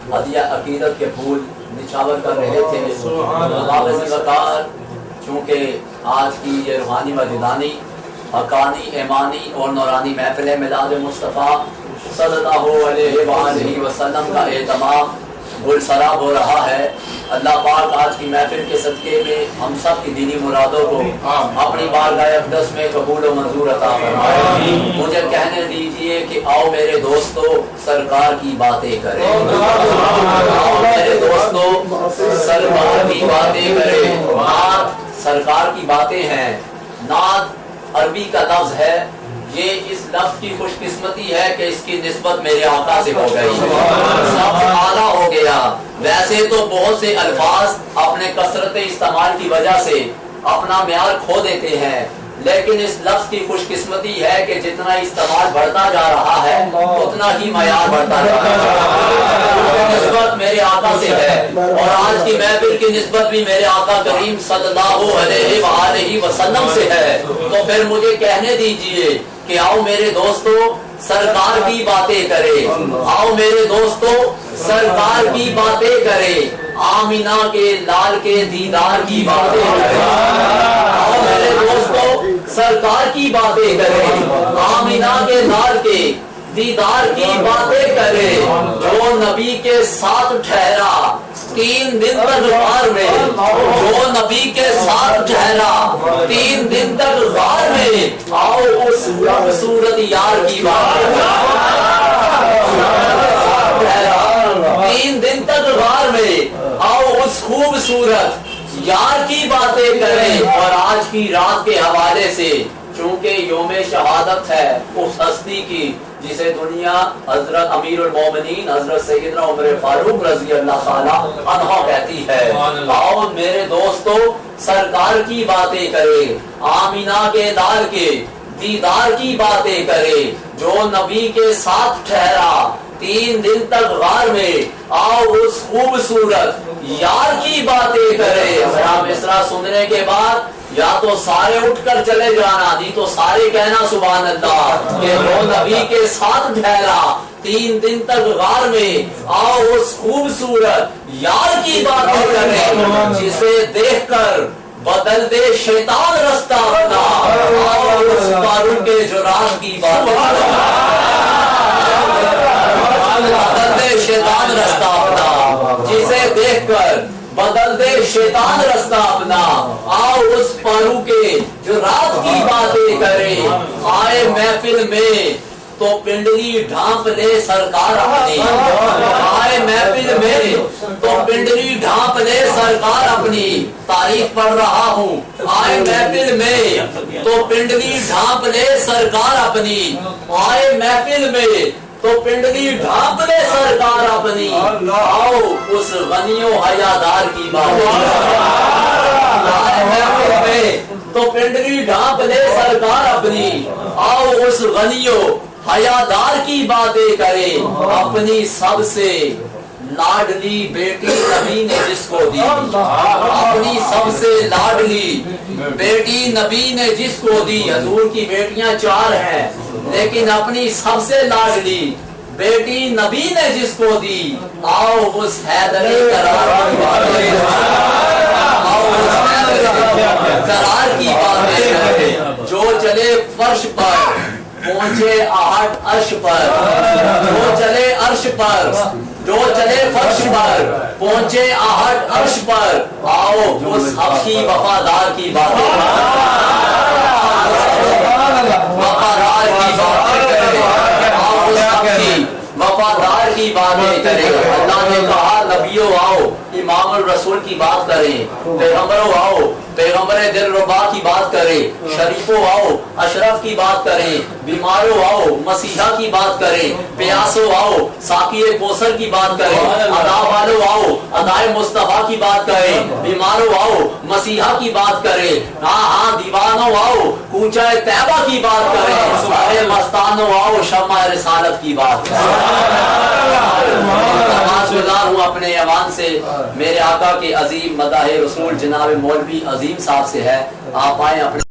हदिया अकीदत के फूल निछावर कर रहे थे। चूँकि आज की ये रूहानी व दिलानी हकानी ईमानी और नौरानी महफिल मिलाद मुस्तफ़ा सल्लल्लाहु अलैहि वसल्लम का एहतमाम गुलसराब हो रहा है। अल्लाह पाक आज की महफिल के सदक़े में हम सब की दीनी मुरादों को अपनी बारगाह अक़दस में कबूल व मंजूर अता फरमाए। मुझे कहने दीजिए कि आओ मेरे दोस्तों सरकार की बातें करें, आओ मेरे दोस्तों सरकार की बातें करें। नात सरकार की बातें हैं। नात अरबी का लफ्ज है। ये इस लफ्ज की खुशकिस्मती है कि इसकी निस्बत मेरे आका से हो गई, सबसे आला हो गया। वैसे तो बहुत से अल्फाज अपने कसरत इस्तेमाल की वजह से अपना म्यार खो देते हैं, लेकिन इस लफ्ज की खुशकिस्मती है कि जितना इस्तेमाल बढ़ता जा रहा है उतना ही म्यार बढ़ता जा रहा है। निस्बत मेरे आका से है और आज की महफिल की निस्बत भी मेरे आका करीम सल्लल्लाहु अलैहि वसल्लम से है। तो फिर मुझे कहने दीजिए कि आओ मेरे दोस्तों सरकार की बातें करें, आओ मेरे दोस्तों सरकार की बातें करें, आमीना के लाल के दीदार की बातें करें। आओ मेरे दोस्तों सरकार की बातें करें, आमीना के लाल के दीदार की बातें करें। जो नबी के साथ ठहरा 3 दिन तक गार में, जो नबी के साथ ठहरा 3 दिन तक गार में, आओ उस खूबसूरत यार की बात ठहरा 3 दिन तक गार में, आओ उस खूबसूरत यार की बातें करें। और आज की रात के हवाले से चूंकि योमे शहादत है उस हस्ती की जिसे दुनिया हजरत अमीरुल मोमिनीन हजरत सैयदना उमर फारूक रज़ी अल्लाह ताला अन्हा कहती है। आओ मेरे दोस्तों सरकार की बातें करें, आमीना के लाल के दीदार की बातें करें। जो नबी के साथ ठहरा 3 दिन तक गार में, आओ उस खूबसूरत यार की बातें करें। मेरा मिसरा सुनने के बाद या तो सारे उठकर चले जाना, नहीं तो सारे कहना सुभान अल्लाह। कि जो नबी के साथ ठहरा 3 दिन तक गार में, आओ उस खूबसूरत यार की बातें करें। जिसे देखकर बदल दे शैतान रास्ता अपना, आओ उस फारूक के जुरात की बातें बदल दे शैतान रास्ता अपना। जिसे देखकर बदल दे शैतान रास्ता अपना, आओ उस फारूक के जो रात की बातें करें। आए महफिल में तो पिंडली ढांप ले सरकार अपनी, आए महफिल में तो पिंडली ढांप ले सरकार अपनी। तारीफ पढ़ रहा हूँ। आए महफिल में तो पिंडली ढांप ले सरकार अपनी, आए महफिल में तो पिंडली ढांप ले सरकार अपनी। आओ उस गनियो हयादार की बातें में तो पिंडली ढांप ले सरकार अपनी, आओ उस गनियो हयादार की बातें करें। अपनी सबसे लाडली बेटी नबी ने जिसको दी, अपनी सबसे लाडली बेटी नबी ने जिसको दी। हजूर की बेटियां 4 हैं, लेकिन अपनी सबसे लाडली बेटी नबी ने जिसको दी, आओ उस हैदरी करार की बातें, आओ उस हैदरी करार की बातें करें। जो चले फर्श पर पहुंचे आहट अर्श पर, जो चले अर्श पर, जो चले फर्श पर पहुंचे आहट अर्श पर, आओ उस हबशी वफादार की बातें, वफादार की बातें करें। आओ उस हबशी वफादार की बातें करें। अल्लाह ने कहा नबियों आओ इमाम रसूल की बात करें, पैगंबरों आओ पैगंबर दिलरुबा की बात करें, शरीफों आओ अशरफ की बात करें, बीमारों आओ मसीहा की बात करें, प्यासों आओ साकिए कोसर की बात करें, अदा वालों आओ अदाए मुस्तफा की बात करें, बीमारों आओ मसीहा की बात करें। हाँ हाँ दीवानों आओ कूचा तैबा की बात करें, अरे मस्तानों आओ शम्मा रिसालत की बात करें। हूँ अपने ऐवान से मेरे आका के अजीम मदाह रसूल जनाब मौलवी अजीम साहब से है। आप आए अपने